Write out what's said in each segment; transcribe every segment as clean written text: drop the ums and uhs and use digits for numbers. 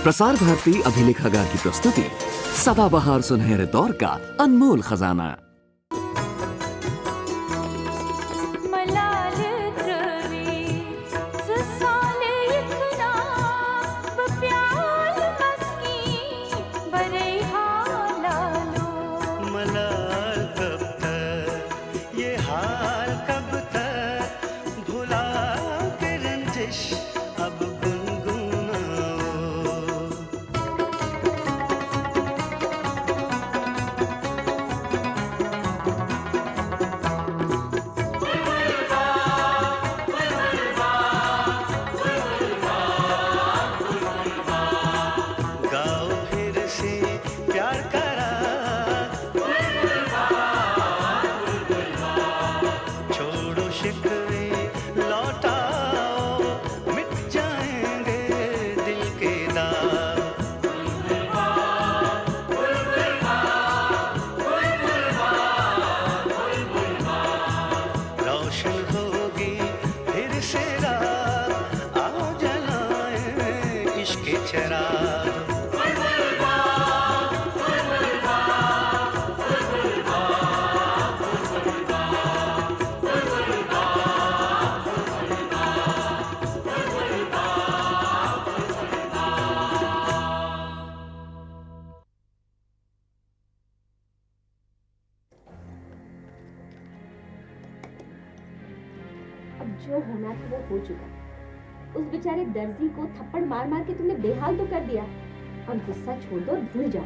प्रसार भारती अभिलेखागार की प्रस्तुति सदाबहार सुनहरे दौर का अनमोल खजाना। जो होना था वो हो चुका। उस बेचारे दर्जी को थप्पड़ मार मार के तुमने बेहाल तो कर दिया। अब गुस्सा छोड़ दो, भूल जाओ।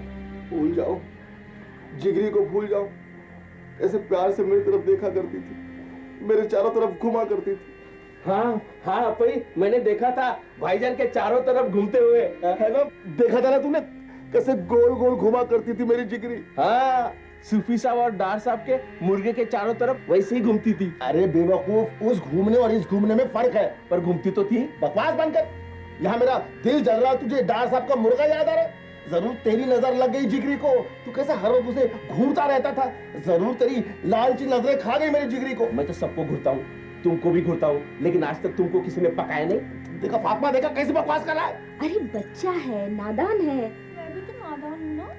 भूल जाओ? जिगरी को भूल जाओ? ऐसे प्यार से मेरी तरफ देखा करती थी, मेरे चारों तरफ घुमा करती थी। हाँ हाँ अपई, मैंने देखा था भाईजान के चारों तरफ घूमते हुए, है ना? देखा था ना तूने कैसे गोल गोल घुमा करती थी मेरी जिगरी। हाँ, सूफी साहब और डार साहब के मुर्गे के चारों तरफ वैसे ही घूमती थी। अरे बेवकूफ, उस घूमने और इस घूमने में फर्क है। पर घूमती तो थी। बकवास बनकर। यहाँ मेरा दिल जल रहा, तुझे डार साहब का मुर्गा याद आ रहा है? जरूर तेरी नजर लग गई जिगरी को। तू कैसे हर वक्त उसे घूरता रहता था। जरूर तेरी लालची नजरें खा गई मेरी जिगरी को। मैं तो सबको घूरता हूँ, तुमको भी घूरता हूँ, लेकिन आज तक तुमको किसी ने पकाया नहीं। देखा फातिमा, देखा कैसे बकवास कर रहा है। अरे बच्चा है, नादान है। मैं भी तो नादान हूँ ना।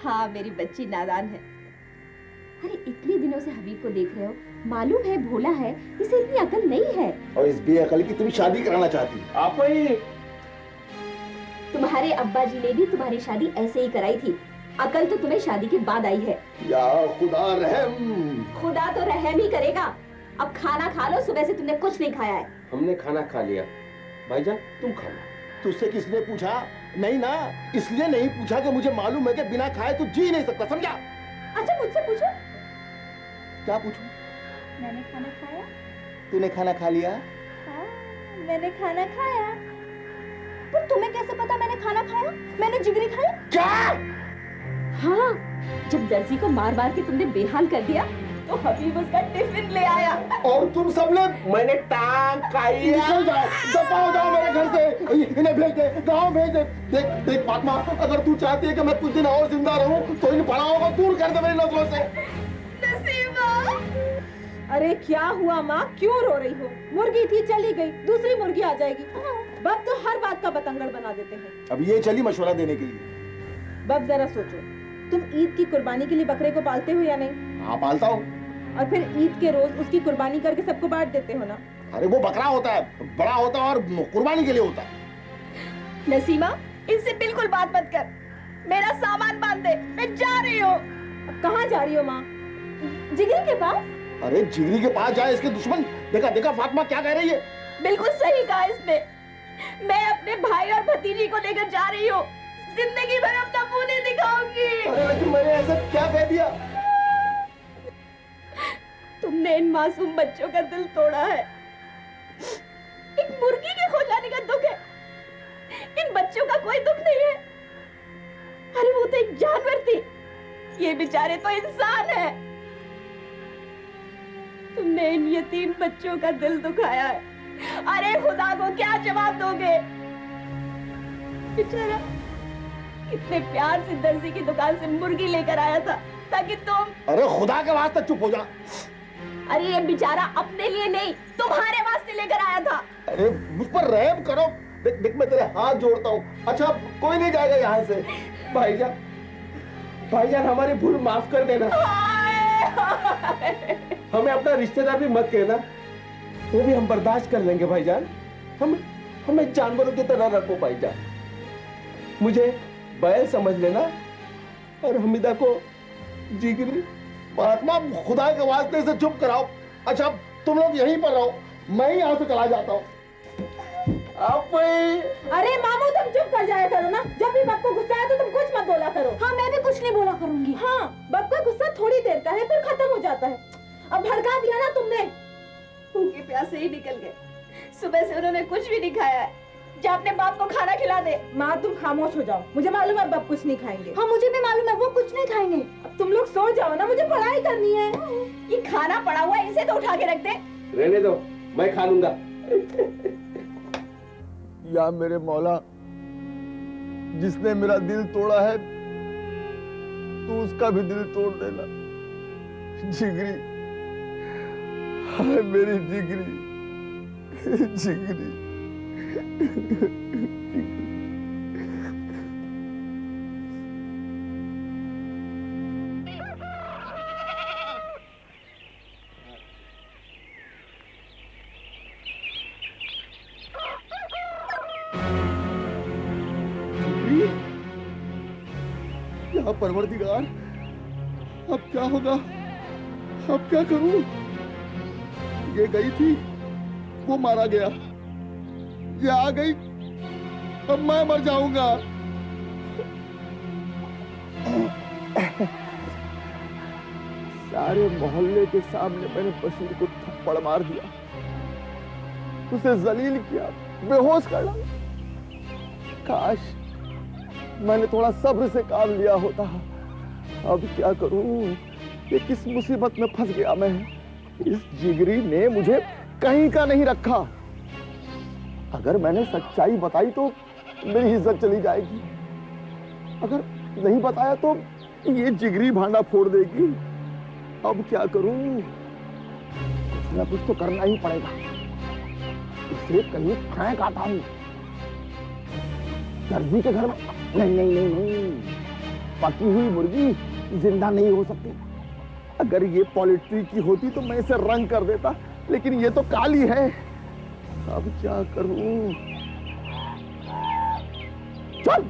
हाँ, मेरी बच्ची नादान है। अरे इतने दिनों से हबीब को देख रहे हो, मालूम है भोला है, इसे इतनी अकल नहीं है। और इस बेअकल की तुम शादी कराना चाहती। आप ही तुम्हारे अब्बा जी ने भी तुम्हारी शादी ऐसे ही कराई थी। अकल तो तुम्हें शादी के बाद आई है। या खुदा रहम। खुदा तो रहम ही करेगा। अब खाना खा लो, सुबह से तुमने कुछ नहीं खाया है। हमने खाना खा लिया। भाईजान तुम खाओ। तुझसे किसने पूछा? नहीं ना, इसलिए नहीं पूछा कि मुझे मालूम है कि बिना खाए तू जी नहीं सकता, समझा? अच्छा मुझसे पूछो। क्या पूछूं? मैंने खाना खाया। तूने खाना खा लिया? हाँ, मैंने खाना खाया। पर तुम्हें कैसे पता मैंने खाना खाया? मैंने जिगरी खाई। क्या? हाँ, जब दर्जी को मार मार के तुमने बेहाल कर दिया तो हबीब उसका टिफिन ले आया। और तुम सबने? मैंने टांग खाई। निकल जाओ, दफा हो जाओ मेरे घर से। इन्हें भेज दे, गाँव भेज दे। देख देख फातिमा, अगर तू चाहती है कि मैं कुछ दिन और जिंदा रहूं तो इन पड़ावों को दूर कर दे मेरी नजरों से। नसीमा! अरे क्या हुआ माँ, क्यों रो रही हो? मुर्गी थी, चली गई, दूसरी मुर्गी आ जाएगी। बब तो हर बात का बतंगड़ बना देते हैं। अब ये चली मशवरा देने के लिए। बब जरा सोचो, तुम ईद की कुर्बानी के लिए बकरे को पालते हो या नहीं? हाँ पालता हूँ। और फिर ईद के रोज उसकी कुर्बानी करके सबको बांट देते हो ना? अरे वो बकरा होता है, बड़ा होता है और कुर्बानी के लिए होता है। नसीमा, इनसे बिल्कुल बात मत कर। मेरा सामान बांध दे, मैं जा रही हूँ। कहाँ जा रही हो माँ? जिगरी के पास? अरे जिगरी के पास जाए इसके दुश्मन। देखा देखा फातिमा क्या कह रही है? बिल्कुल सही कहा इसने। मैं अपने भाई और भतीजी को लेकर जा रही हूँ। जिंदगी भर अपना मुंह नहीं दिखाऊंगी। अरे लेकिन मैंने ऐसा क्या कह दिया? तुमने इन मासूम बच्चों का दिल तोड़ा है। एक मुर्गी के खो जाने का दुख है, इन बच्चों का कोई दुख नहीं है। अरे वो तो एक जानवर थी, ये बेचारे तो इंसान है। तुमने इन यतीम बच्चों का दिल दुखाया है। अरे खुदा को क्या जवाब दोगे? बेचारा कितने प्यार से दर्जी की दुकान से मुर्गी लेकर आया था ताकि तुम। अरे खुदा के वास्ते चुप हो जा। अरे ये बेचारा अपने लिए नहीं, तुम्हारे वास्ते लेकर आया था। अरे मुझ पर रहम करो। देख देख मैं तेरे हाथ जोड़ता हूँ। अच्छा कोई नहीं जाएगा यहाँ से। भाईजान, भाईजान हमारी भूल माफ कर देना। हमें अपना रिश्तेदार भी मत कहना, वो भी हम बर्दाश्त कर लेंगे भाईजान। हमें जानवरों की तरह रखो भाईजान। मुझे बैल समझ लेना और हमीदा को जिगरी। महात्मा खुदा के वास्ते से चुप कराओ। अच्छा तुम लोग यहीं पर रहो, मैं ही यहाँ से चला जाता हूँ। अरे मामू तुम चुप कर जाया करो ना, जब भी बप को गुस्सा है तो तुम कुछ मत बोला करो। हाँ मैं भी कुछ नहीं बोला करूंगी। हाँ बप का गुस्सा थोड़ी देर का है फिर खत्म हो जाता है। अब भड़का दिया ना तुमने। भूखे प्यासे ही निकल गए, सुबह से उन्होंने कुछ भी नहीं खाया है। जा अपने बाप को खाना खिला दे। माँ तुम खामोश हो जाओ, मुझे मालूम है बप कुछ नहीं खाएंगे। हाँ मुझे भी मालूम है वो कुछ नहीं खाएंगे। अब तुम लोग सो जाओ ना, मुझे पढ़ाई करनी है। ये खाना पड़ा हुआ है, इसे तो उठा के रख दे। रहने दो, मैं खा लूंगा। या मेरे मौला, जिसने मेरा दिल तोड़ा है तू उसका भी दिल तोड़ देना। जिगरी, हाय मेरी जिगरी, जिगरी। या परवरदिगार, अब क्या होगा, अब क्या करूं? ये गई थी, वो मारा गया, ये आ गई, अब मैं मर जाऊंगा। सारे मोहल्ले के सामने मैंने बशीर को थप्पड़ मार दिया, उसे जलील किया, बेहोश कर डाला। काश मैंने थोड़ा सब्र से काम लिया होता। अब क्या करूं, ये किस मुसीबत में फंस गया मैं। इस जिगरी ने मुझे कहीं का नहीं रखा। अगर मैंने सच्चाई बताई तो मेरी इज्जत चली जाएगी, अगर नहीं बताया तो ये जिगरी भांडा फोड़ देगी। अब क्या करूं, कुछ ना कुछ तो करना ही पड़ेगा। इसे कहीं फेंक आता हूं दर्जी के घर में। नहीं नहीं नहीं नहीं, पकी हुई मुर्गी जिंदा नहीं हो सकती। अगर ये पोल्ट्री की होती तो मैं इसे रंग कर देता, लेकिन ये तो काली है। अब क्या करूं? चल,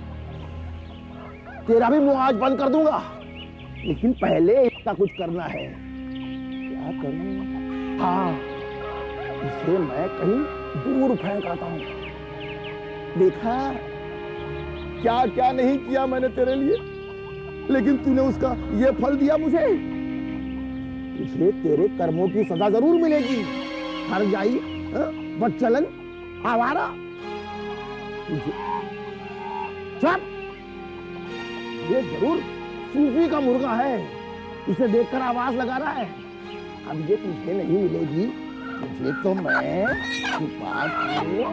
तेरा भी मुंह आज बंद कर दूंगा, लेकिन पहले इसका कुछ करना है। क्या करूं? हाँ, इसे मैं कहीं दूर फेंक आता हूं। देखा क्या क्या नहीं किया मैंने तेरे लिए, लेकिन तूने उसका ये फल दिया मुझे। तुझे तेरे कर्मों की सजा जरूर मिलेगी। हर जाई, बच्चलन, आवारा। चुप, ये जरूर सूफी का मुर्गा है, इसे देखकर आवाज लगा रहा है। अब ये तुझे नहीं मिलेगी, तुझे तो मैं छुपा के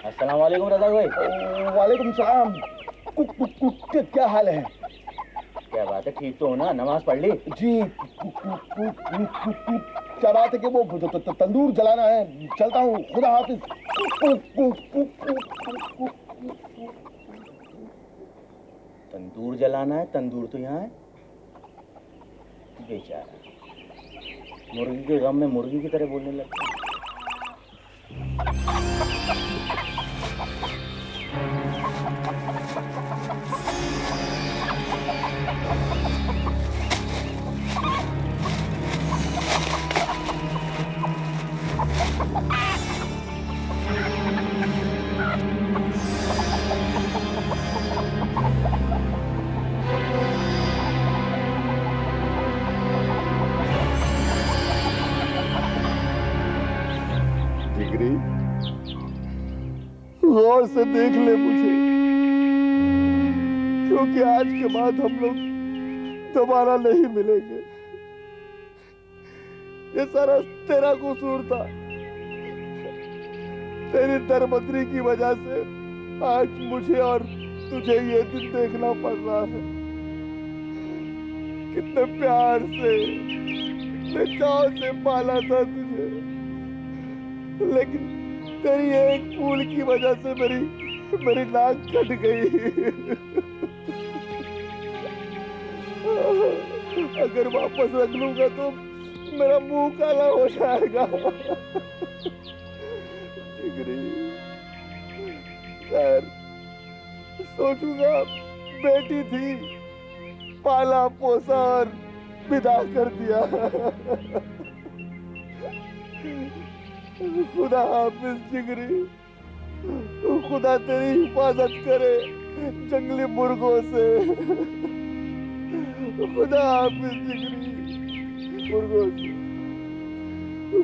अस्सलाम वालेकुम रज़ा भाई। वालेकुम सलाम। क्या हाल है? क्या बात है, ठीक तो हो ना? नमाज पढ़ ली? जी। क्या बात है कि वो तंदूर जलाना है, चलता हूँ, खुदा हाफिज। तंदूर जलाना है? तंदूर तो यहाँ है। बेचारा मुर्गी के गम में मुर्गी की तरह बोलने लगता है। जिगरी, गौर से देख ले मुझे, क्योंकि आज के बाद हम लोग दोबारा नहीं मिलेंगे। ये सारा तेरा कसूर था। तेरी दरबदरी की वजह से आज मुझे और तुझे ये दिन देखना पड़ रहा है। कितने प्यार से, कितने चाव से पाला था तुझे, लेकिन तेरी एक फूल की वजह से मेरी नाक कट गई। अगर वापस रख लूंगा तो मेरा मुंह काला हो जाएगा। जिगरी, खैर सोचूंगा, बेटी थी, पाला पोसा और विदा कर दिया। खुदा हाफिज जिगरी, खुदा तेरी हिफाजत करे जंगली मुर्गों से। खुदा हाफिज जिगरी, मुर्गों से।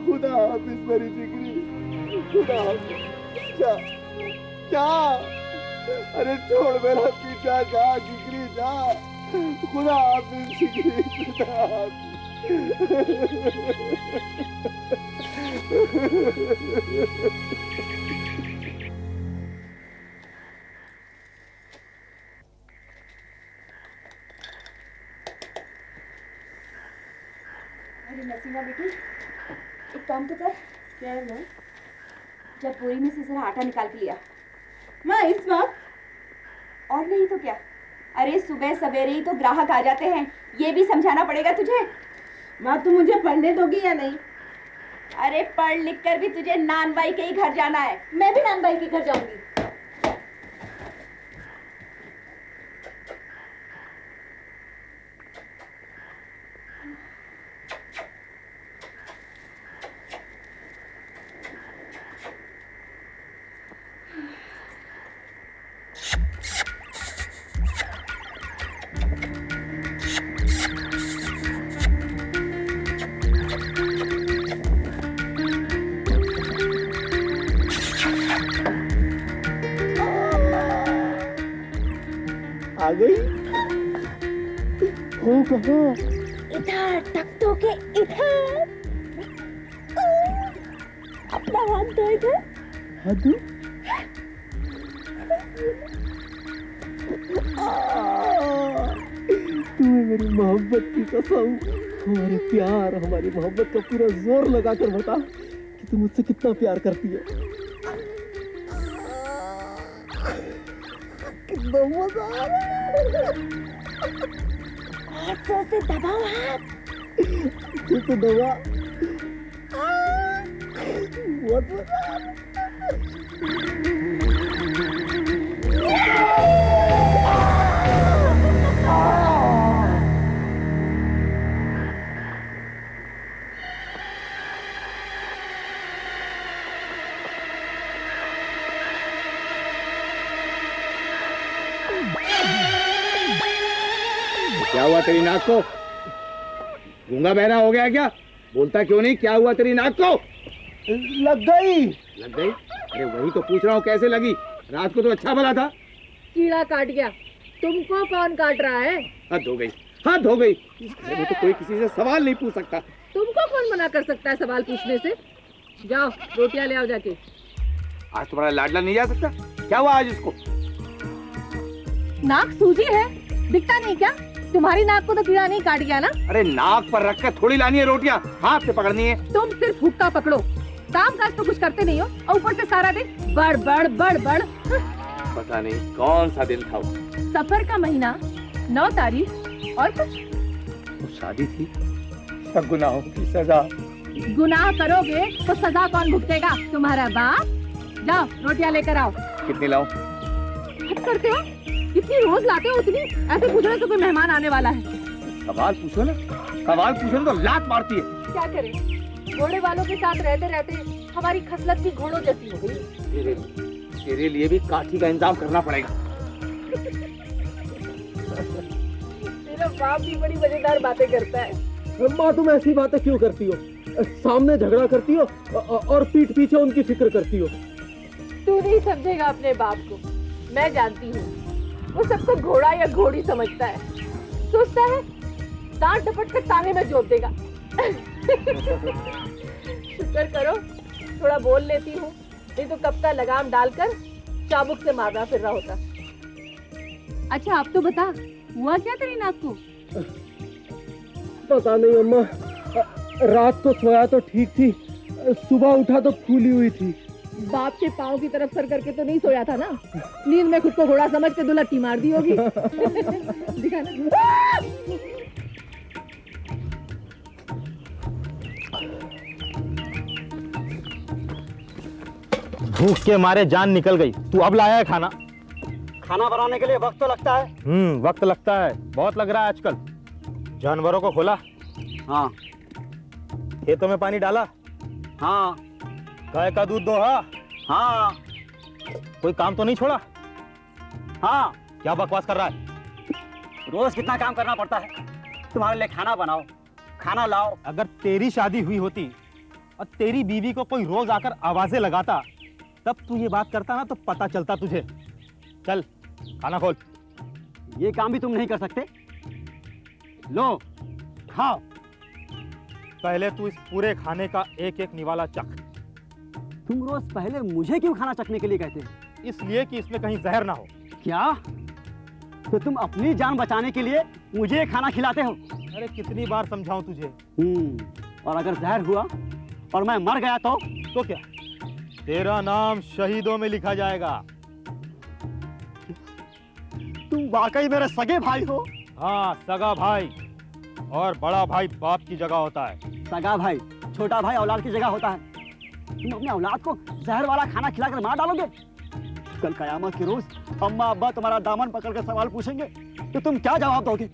खुदा हाफिज मेरी जिगरी, खुदा हाफिज। क्या क्या? अरे छोड़ मेरा पीछा, जा जिगरी जा। खुदा हाफिज जिगरी, खुदा हाफिज। अरे नसीमा बेटी, एक काम तो कर। क्या है माँ? जब बोरी में से जरा आटा निकाल के लिया। माँ इस वक्त? और नहीं तो क्या। अरे सुबह सवेरे ही तो ग्राहक आ जाते हैं, ये भी समझाना पड़ेगा तुझे। माँ तू मुझे पढ़ने दोगी या नहीं? अरे पढ़ लिख कर भी तुझे नान बाई के ही घर जाना है। मैं भी नान बाई के घर जाऊंगी। आ गई? हो कहाँ? इधर तख्तों के इधर। अपना हाथ दो इधर। हाथ दो? तुम्हें मेरी मोहब्बत की कसम, हमारे प्यार, हमारी मोहब्बत का पूरा जोर लगा कर बता कि तुम मुझसे कितना प्यार करती है। कितना मजा आ रहा है। हाथ से दबाओ हाथ। तो दबा। बहुत मजा आ रहा क्या हुआ तेरी नाक को? गूंगा बहरा हो गया क्या? बोलता क्यों नहीं? क्या हुआ तेरी नाक को? लग गई। लग गई? अरे वही तो पूछ रहा हूँ, कैसे लगी? रात को तो अच्छा भला था। कीड़ा काट गया। तुमको कौन काट रहा है? हद हो गई, हद हो गई। इस घर में तो कोई किसी से सवाल नहीं पूछ सकता। तुमको कौन मना कर सकता है सवाल पूछने से? जाओ रोटियां ले आओ जाके। आज तुम्हारा लाडला नहीं जा सकता? क्या हुआ आज इसको? नाक सूजी है, दिखता नहीं क्या? तुम्हारी नाक को तो कीड़ा नहीं काट गया ना? अरे नाक पर रख कर थोड़ी लानी है रोटियां, हाथ से पकड़नी है। तुम सिर्फ हुक्का पकड़ो, काम काज तो कुछ करते नहीं हो और ऊपर से सारा दिन बड़ बड़ बड़ बड़। पता नहीं कौन सा दिन था वो। सफर का महीना, 9 तारीख और कुछ। वो शादी थी, सब गुनाहों की सजा। गुनाह करोगे तो सजा कौन भुगतेगा? तुम्हारा बाप। जाओ रोटियां लेकर आओ। कितनी लाऊं? हद करते हो, जितनी रोज लाते हो उतनी। ऐसे पूछने से कोई मेहमान आने वाला है। सवाल पूछो ना, सवाल पूछो तो लात मारती है। क्या करें, घोड़े वालों के साथ रहते रहते हमारी खसलत भी घोड़ों जैसी हो गई। तेरे लिए भी काठी का इंतजाम करना पड़ेगा। तेरा बाप भी बड़ी मजेदार बातें करता है। माँ तुम ऐसी बातें क्यों करती हो? सामने झगड़ा करती हो और पीठ पीछे उनकी फिक्र करती हो। तू नहीं समझेगा अपने बाप को, मैं जानती हूँ। वो सबको घोड़ा या घोड़ी समझता है, सोचता है दांत डपट कर ताने में जोत देगा। शुक्र करो थोड़ा बोल लेती हूँ, नहीं तो कब का लगाम डालकर चाबुक से मारना फिर रहा होता। अच्छा आप तो बता, हुआ क्या तेरी नाक को? पता नहीं अम्मा, रात को सोया तो ठीक थी, सुबह उठा तो फूली हुई थी। बाप के पाँव की तरफ सर करके तो नहीं सोया था ना? नींद में खुद को घोड़ा समझ के दुलट्टी मार दी होगी। दिखाना। भूख के मारे जान निकल गई। तू अब लाया है खाना? खाना बनाने के लिए वक्त तो लगता है। वक्त लगता है, बहुत लग रहा है आजकल। जानवरों को खोला? हाँ खेतों में पानी डाला? हाँ गाय का दूध दोहा? हाँ कोई काम तो नहीं छोड़ा? हाँ। क्या बकवास कर रहा है? रोज कितना काम करना पड़ता है तुम्हारे लिए। खाना बनाओ, खाना लाओ। अगर तेरी शादी हुई होती और तेरी बीवी को कोई रोज आकर आवाजें लगाता, तब तू ये बात करता ना तो पता चलता तुझे। चल खाना खोल। ये काम भी तुम नहीं कर सकते? लो खाओ। पहले तू इस पूरे खाने का एक एक निवाला चख। तुम रोज पहले मुझे क्यों खाना चखने के लिए कहते हो? इसलिए कि इसमें कहीं जहर ना हो। क्या? तो तुम अपनी जान बचाने के लिए मुझे खाना खिलाते हो? अरे कितनी बार समझाऊं तुझे? और अगर जहर हुआ और मैं मर गया तो क्या? तेरा नाम शहीदों में लिखा जाएगा। तुम वाकई मेरे सगे भाई हो? हाँ, सगा भाई। और बड़ा भाई बाप की जगह होता है। सगा भाई, छोटा भाई औलाद की जगह होता है। तुम अपने औलाद को जहर वाला खाना खिलाकर मार डालोगे? कल कयामत के रोज अम्मा अब्बा तुम्हारा दामन पकड़कर सवाल पूछेंगे तो तुम क्या जवाब दोगे?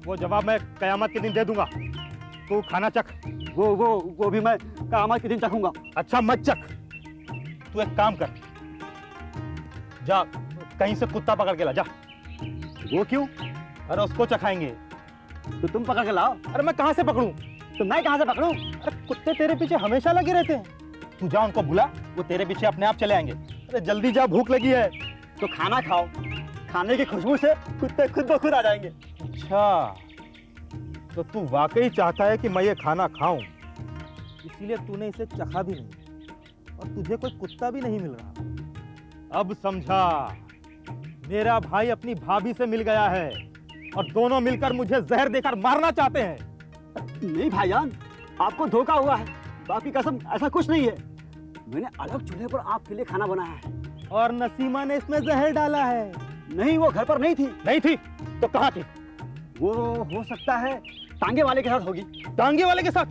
वो जवाब मैं कयामत के दिन दे दूंगा। तू खाना चख। वो भी मैं कयामत के दिन चखूंगा। अच्छा मत चख। तू एक काम कर, जा कहीं से कुत्ता पकड़ के ला जा। वो क्यों? अरे उसको चखाएंगे। तो तुम पकड़ के लाओ। अरे मैं कहां से पकड़ूं? तो मैं कहां से पकड़ूं? अरे कुत्ते तेरे पीछे हमेशा लगे रहते हैं। तू जा उनको बुला, वो तेरे पीछे अपने आप चले आएंगे। अरे जल्दी जा, भूख लगी है। तो खाना खाओ, खाने की खुशबू से कुत्ते खुद ब खुद आ जाएंगे। अच्छा, तो तू वाकई चाहता है कि मैं ये खाना खाऊं, इसीलिए तूने इसे चखा भी नहीं और तुझे कोई कुत्ता भी नहीं मिल रहा। अब समझा, मेरा भाई अपनी भाभी से मिल गया है और दोनों मिलकर मुझे जहर देकर मारना चाहते हैं। नहीं भाईजान, आपको धोखा हुआ है। बाप की कसम, ऐसा कुछ नहीं है। मैंने अलग चूल्हे पर आपके लिए खाना बनाया है। और नसीमा ने इसमें जहर डाला है। नहीं, वो घर पर नहीं थी। नहीं थी तो कहाँ थी? वो हो सकता है टांगे वाले के साथ होगी। टांगे वाले के साथ?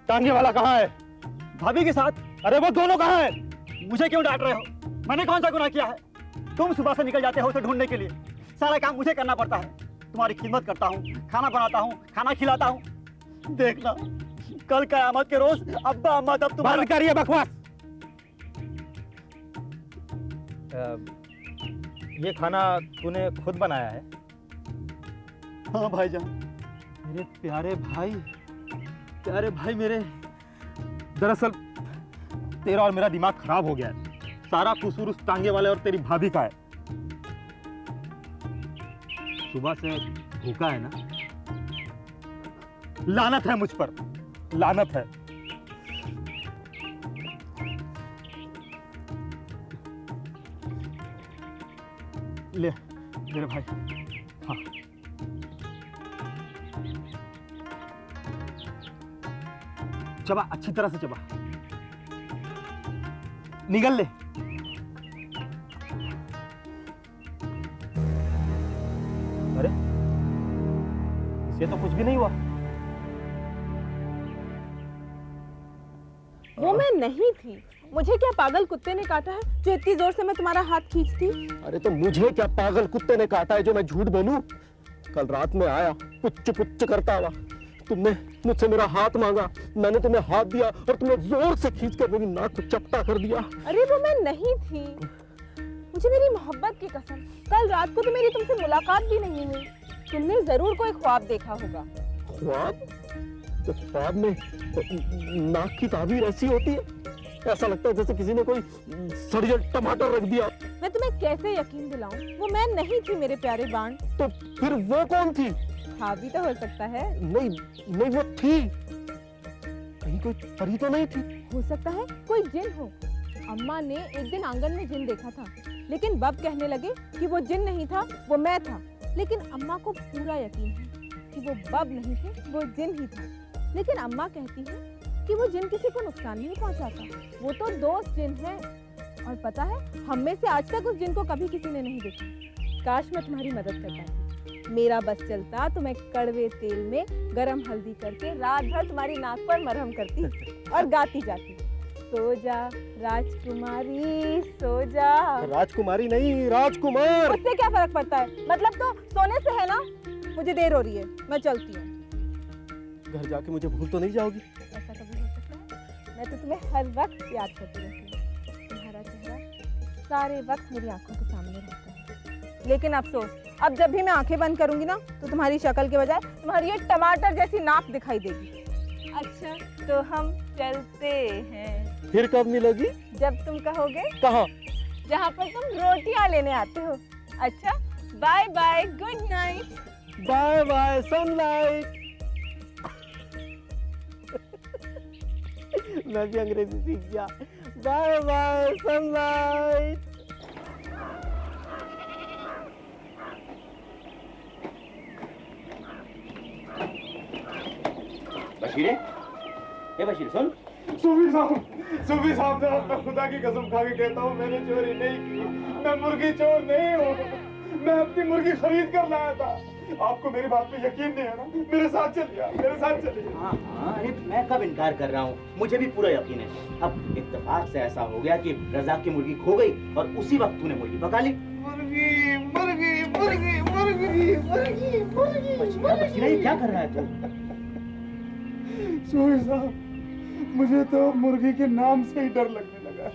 टांगे वाला कहाँ है? भाभी के साथ। अरे वो दोनों कहाँ है? मुझे क्यों डांट रहे हो? मैंने कौन सा गुनाह किया है? तुम सुबह से निकल जाते हो उसे ढूंढने के लिए। सारा काम मुझे करना पड़ता है। तुम्हारी खिदमत करता हूँ, खाना बनाता हूँ, खाना खिलाता हूँ। देखना कल कयामत के रोज अब्बा अम्मा तब तुम्हारा। बंद करिए बकवास। ये खाना तूने खुद बनाया है? हाँ भाईजान। मेरे प्यारे भाई मेरे, दरअसल तेरा और मेरा दिमाग खराब हो गया है। सारा कसूर उस टांगे वाले और तेरी भाभी का है। सुबह से भूखा है ना? लानत है मुझ पर, लानत है। ले मेरे भाई। हाँ, चबा, अच्छी तरह से चबा। निगल ले। अरे इसे तो कुछ भी नहीं हुआ। वो मैं नहीं थी। मुझे क्या पागल कुत्ते ने काटा है जो इतनी जोर से मैं तुम्हारा हाथ खींचती? अरे तो मुझे क्या पागल कुत्ते ने काटा है जो मैं झूठ बोलूं? कल रात में आया पुच्च पुच्च करता हुआ, तुमने मुझसे मेरा हाथ मांगा, मैंने तुम्हें हाथ दिया और तुमने जोर से खींचकर मेरी नाक को चपटा कर दिया। अरे वो मैं नहीं थी। मुझे मेरी मोहब्बत की कसम, कल रात को तो मेरी तुमसे मुलाकात भी नहीं हुई। तुमने जरूर कोई ख्वाब देखा होगा। ख्वाब? तो ख्वाब में नाक की ताबीर ऐसी होती है? ऐसा लगता है जैसे किसी ने कोई सड़ियल टमाटर रख दिया। मैं तुम्हें कैसे यकीन दिलाऊं? वो मैं नहीं थी मेरे प्यारे बाण। तो फिर वो कौन थी? भाभी तो हो सकता है। नहीं वो थी। कहीं कोई परी तो नहीं थी? हो सकता है कोई जिन हो। अम्मा ने एक दिन आंगन में जिन देखा था। लेकिन बब कहने लगे कि वो जिन नहीं था, वो मैं था। लेकिन अम्मा को पूरा यकीन है कि वो बब नहीं थे, वो जिन ही था। लेकिन अम्मा कहती है कि वो जिन किसी को नुकसान नहीं पहुंचाता, वो तो दोस्त जिन है। और पता है, हम में से आज तक उस जिन को कभी किसी ने नहीं देखा। काश मैं तुम्हारी मदद कर पाती। मेरा बस चलता तो मैं कड़वे तेल में गरम हल्दी करके रात भर तुम्हारी नाक पर मरहम करती और गाती जाती, सो जा राजकुमारी सो जा। राजकुमारी नहीं, राजकुमार। उससे क्या फर्क पड़ता है? मतलब तो सोने से है ना। मुझे देर हो रही है, मैं चलती हूँ। घर जाके मुझे भूल तो नहीं जाओगी? ऐसा कभी हो सकता है? मैं तो तुम्हें हर वक्त याद करती रहती हूँ। तुम्हारा चेहरा सारे वक्त मेरी आंखों के सामने रहता है। लेकिन अफसोस, अब जब भी मैं आंखें बंद करूंगी ना, तो तुम्हारी शक्ल के बजाय तुम्हारी ये टमाटर जैसी नाक दिखाई देगी। अच्छा, तो हम चलते हैं। फिर कब मिलोगी? जब तुम कहोगे। कहाँ? जहाँ पर तुम रोटियां लेने आते हो। अच्छा, bye bye, good night. Bye bye sunlight. मैं भी अंग्रेजी सीख गया। Bye bye sunlight. बशीरे, ए बशीर सुन। सूफी साहब ने मैं खुदा की कसम खा के कहता हूँ, मैंने चोरी नहीं की। मैं मुर्गी चोर नहीं हूँ। मैं अपनी मुर्गी खरीद कर लाया था। आपको मेरी बात पे यकीन नहीं है ना? मेरे साथ चलिए, मेरे साथ चलिए। हाँ हाँ, अरे मैं कब इनकार कर रहा हूँ, मुझे भी पूरा यकीन है। अब इत्तेफाक से ऐसा हो गया कि रज़ाक की मुर्गी खो गई और उसी वक्त तूने मुर्गी पका ली। मुर्गी मुर्गी मुर्गी मुर्गी मुर्गी मुर्गी। बशीरा, ये क्या कर रहा है तू? सूफी साहब, मुझे तो मुर्गी के नाम से ही डर लगने लगा।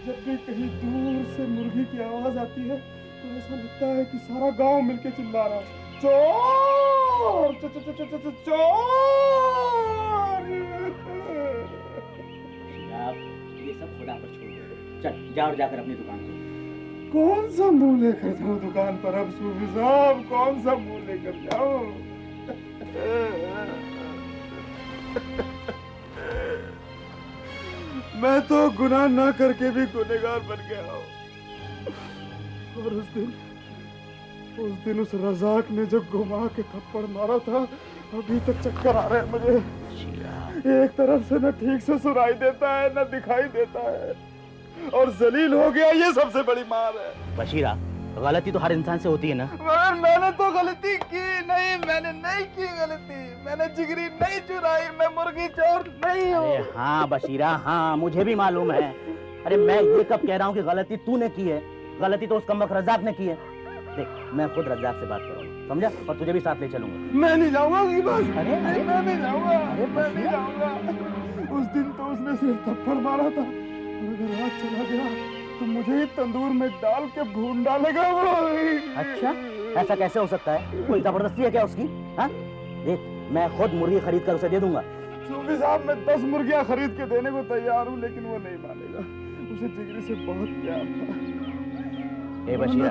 जब भी कहीं दूर से मुर्गी की आवाज आती है तो ऐसा लगता है कि सारा गांव मिलके चिल्ला रहा है, चोर चोर। आप ये सब खुदा पर छोड़ दो। चल जा और जाकर अपनी दुकान खोल। कौन सा मुंह लेकर जाऊं दुकान पर अब सूफी साहब? कौन सा मुंह लेकर जाऊं? मैं तो गुनाह ना करके भी गुनहगार बन गया हूँ। और उस दिन उस रज़ाक ने जो घुमा के थप्पड़ मारा था, अभी तक चक्कर आ रहे हैं मुझे। एक तरफ से न ठीक से सुनाई देता है, न दिखाई देता है, और जलील हो गया, ये सबसे बड़ी मार है। बशीरा, गलती तो हर इंसान से होती है ना। मैंने तो गलती की नहीं, मैंने नहीं की गलती। मैंने जिगरी नहीं चुराई, मैं मुर्गी चोर नहीं हूँ। अरे हाँ बशीरा, हाँ मुझे भी मालूम है। अरे मैं ये कब कह रहा हूँ कि गलती तूने की है? गलती तो उस कमबख्त रज़ाक ने की है। देख, मैं खुद रज़ाक से बात करूँगा, समझा? और तुझे भी साथ ले चलूंगा। मैं नहीं जाऊंगा उसके पास। अरे मैं नहीं जाऊंगा। मैं नहीं जाऊंगा। उस दिन तो उसने सिर्फ थप्पड़ मारा था, और अगर आज चला गया तो मुझे ही तंदूर में डाल के भून डालेगा वो। अच्छा, ऐसा कैसे हो सकता है? कोई जबरदस्ती है क्या उसकी? हाँ देख, मैं खुद मुर्गी खरीद कर उसे दे दूंगा। सूफी साहब, मैं 10 मुर्गियां खरीद के देने को तैयार हूँ, लेकिन वो नहीं मानेगा। उसे जिगरी से बहुत प्यार था। ए बशीरा,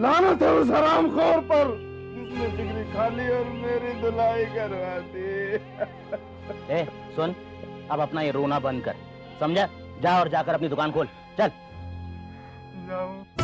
लानत है उस हरामखोर पर जिसने जिगरी खा ली और मेरी धुलाई करवा दी। ए सुन, अब अपना ये रोना बंद कर, समझा? जा और जाकर अपनी दुकान खोल, चल। जाऊं।